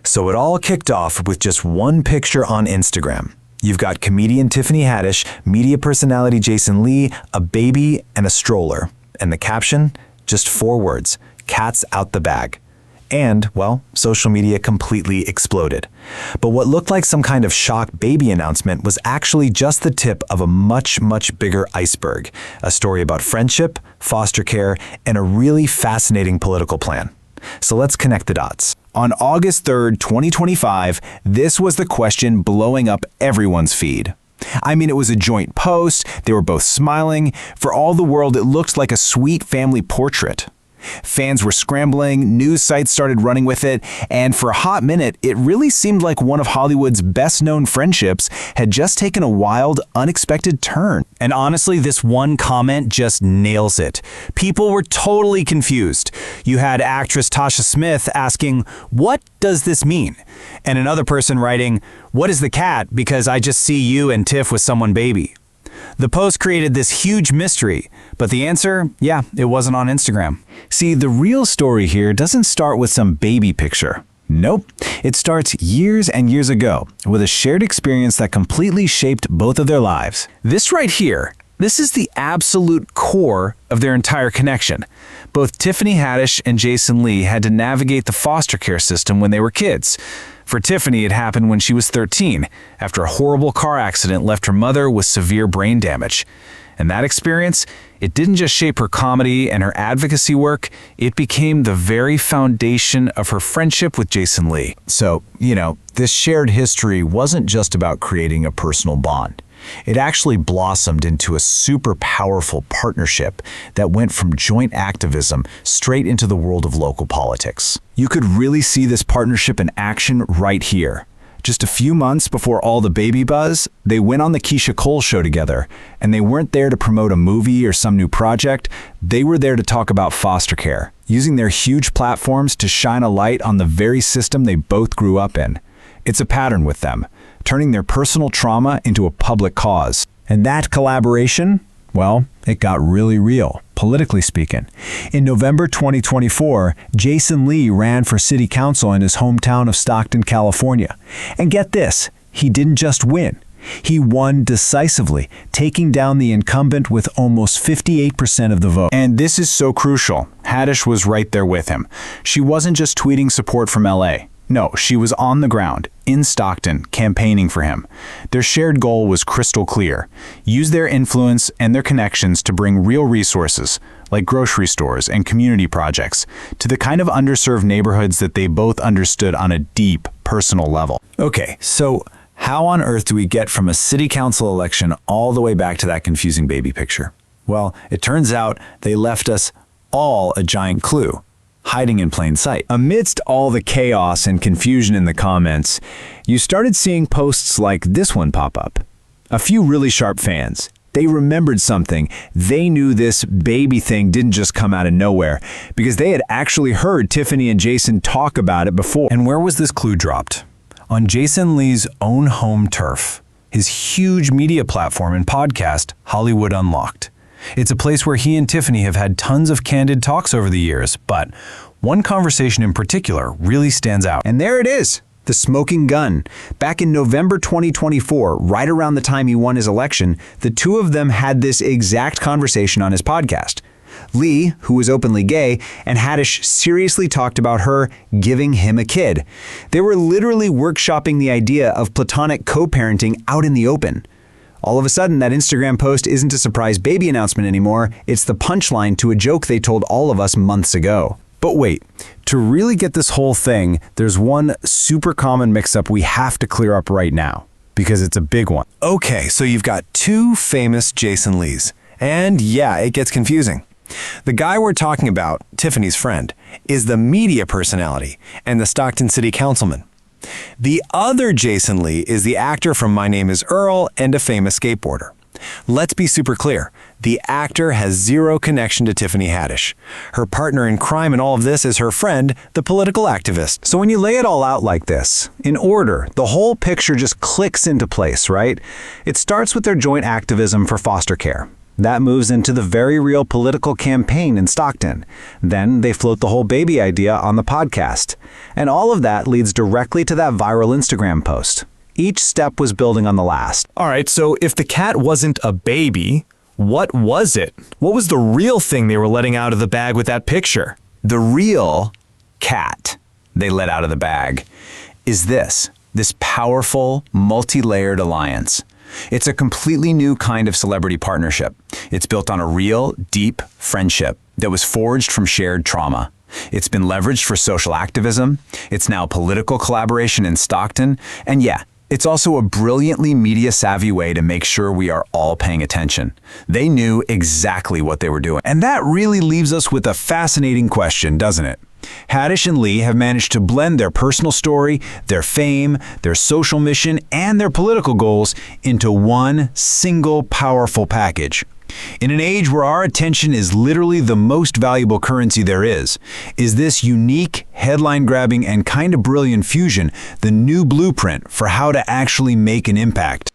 So it all kicked off with just one picture on Instagram. You've got comedian Tiffany Haddish, media personality Jason Lee, a baby, and a stroller. And the caption? Just 4 words: cat's out the bag. And, well, social media completely exploded. But what looked like some kind of shock baby announcement was actually just the tip of a much, much bigger iceberg. A story about friendship, foster care, and a really fascinating political plan. So let's connect the dots. On August 3rd, 2025, this was the question blowing up everyone's feed. I mean, it was a joint post, they were both smiling. For all the world, it looked like a sweet family portrait. Fans were scrambling, news sites started running with it, and for a hot minute, it really seemed like one of Hollywood's best-known friendships had just taken a wild, unexpected turn. And honestly, this one comment just nails it. People were totally confused. You had actress Tasha Smith asking, "What does this mean?" And another person writing, "What is the cat? Because I just see you and Tiff with someone baby." The post created this huge mystery, but the answer, yeah, it wasn't on Instagram. See, the real story here doesn't start with some baby picture. Nope, it starts years and years ago with a shared experience that completely shaped both of their lives. This right here, this is the absolute core of their entire connection. Both Tiffany Haddish and Jason Lee had to navigate the foster care system when they were kids. For Tiffany, it happened when she was 13, after a horrible car accident left her mother with severe brain damage. And that experience, it didn't just shape her comedy and her advocacy work, it became the very foundation of her friendship with Jason Lee. So, this shared history wasn't just about creating a personal bond. It actually blossomed into a super powerful partnership that went from joint activism straight into the world of local politics. You could really see this partnership in action right here. Just a few months before all the baby buzz, they went on the Keisha Cole show together, and they weren't there to promote a movie or some new project. They were there to talk about foster care, using their huge platforms to shine a light on the very system they both grew up in. It's a pattern with them, turning their personal trauma into a public cause. And that collaboration, well, it got really real, politically speaking. In November 2024, Jason Lee ran for city council in his hometown of Stockton, California. And get this, he didn't just win. He won decisively, taking down the incumbent with almost 58% of the vote. And this is so crucial. Haddish was right there with him. She wasn't just tweeting support from LA. No, she was on the ground, in Stockton, campaigning for him. Their shared goal was crystal clear: use their influence and their connections to bring real resources, like grocery stores and community projects, to the kind of underserved neighborhoods that they both understood on a deep, personal level. Okay, so how on earth do we get from a city council election all the way back to that confusing baby picture? Well, it turns out they left us all a giant clue, hiding in plain sight. Amidst all the chaos and confusion in the comments, you started seeing posts like this one pop up. A few really sharp fans. They remembered something. They knew this baby thing didn't just come out of nowhere, because they had actually heard Tiffany and Jason talk about it before. And where was this clue dropped? On Jason Lee's own home turf, his huge media platform and podcast, Hollywood Unlocked. It's a place where he and Tiffany have had tons of candid talks over the years, but one conversation in particular really stands out. And there it is, the smoking gun. Back in November 2024, right around the time he won his election, the two of them had this exact conversation on his podcast. Lee, who was openly gay, and Haddish seriously talked about her giving him a kid. They were literally workshopping the idea of platonic co-parenting out in the open. All of a sudden, that Instagram post isn't a surprise baby announcement anymore, it's the punchline to a joke they told all of us months ago. But wait, to really get this whole thing, there's one super common mix-up we have to clear up right now, because it's a big one. Okay, so you've got two famous Jason Lees, and yeah, it gets confusing. The guy we're talking about, Tiffany's friend, is the media personality and the Stockton City Councilman. The other Jason Lee is the actor from My Name is Earl and a famous skateboarder. Let's be super clear. The actor has zero connection to Tiffany Haddish. Her partner in crime in all of this is her friend, the political activist. So when you lay it all out like this, in order, the whole picture just clicks into place, right? It starts with their joint activism for foster care. That moves into the very real political campaign in Stockton. Then they float the whole baby idea on the podcast. And all of that leads directly to that viral Instagram post. Each step was building on the last. All right, so if the cat wasn't a baby, what was it? What was the real thing they were letting out of the bag with that picture? The real cat they let out of the bag is this powerful, multi-layered alliance. It's a completely new kind of celebrity partnership. It's built on a real, deep friendship that was forged from shared trauma. It's been leveraged for social activism. It's now political collaboration in Stockton. And yeah, it's also a brilliantly media-savvy way to make sure we are all paying attention. They knew exactly what they were doing. And that really leaves us with a fascinating question, doesn't it? Haddish and Lee have managed to blend their personal story, their fame, their social mission, and their political goals into one single powerful package. In an age where our attention is literally the most valuable currency there is this unique, headline-grabbing, and kind of brilliant fusion the new blueprint for how to actually make an impact?